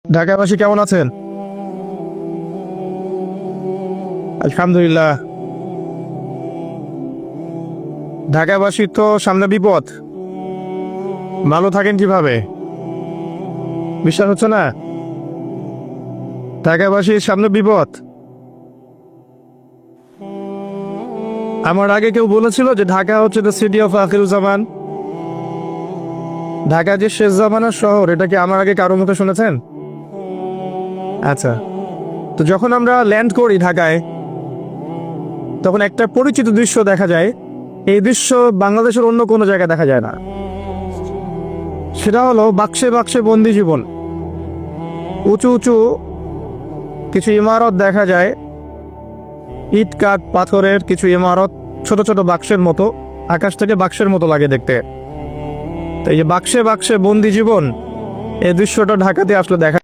ঢাকাবাসী কেমন আছেন? আলহামদুলিল্লাহ। ঢাকাবাসী তো সামনে বিপদ, ভালো থাকেন কিভাবে? বিশ্বাস হচ্ছে না? ঢাকাবাসীর সামনে বিপদ। আমার আগে কেউ বলেছিল যে ঢাকা হচ্ছে the city of Akhiruzzaman, Dhaka যে শেষ জামানার শহর, এটা কি আমার আগে কারোর মতো শুনেছেন? আচ্ছা, তো যখন আমরা ল্যান্ড করি ঢাকায়, তখন একটা পরিচিত দৃশ্য দেখা যায়। এই দৃশ্য বাংলাদেশের অন্য কোনো জায়গায় দেখা যায় না। সেটা হলো বাক্সে বাক্সে বন্দি জীবন। উঁচু উঁচু কিছু ইমারত দেখা যায়, ইট কাঠ পাথরের কিছু ইমারত, ছোট ছোট বাক্সের মতো, আকাশ থেকে বাক্সের মতো লাগে দেখতে। তো এই যে বাক্সে বাক্সে বন্দি জীবন, এই দৃশ্যটা ঢাকাতে আসলে দেখা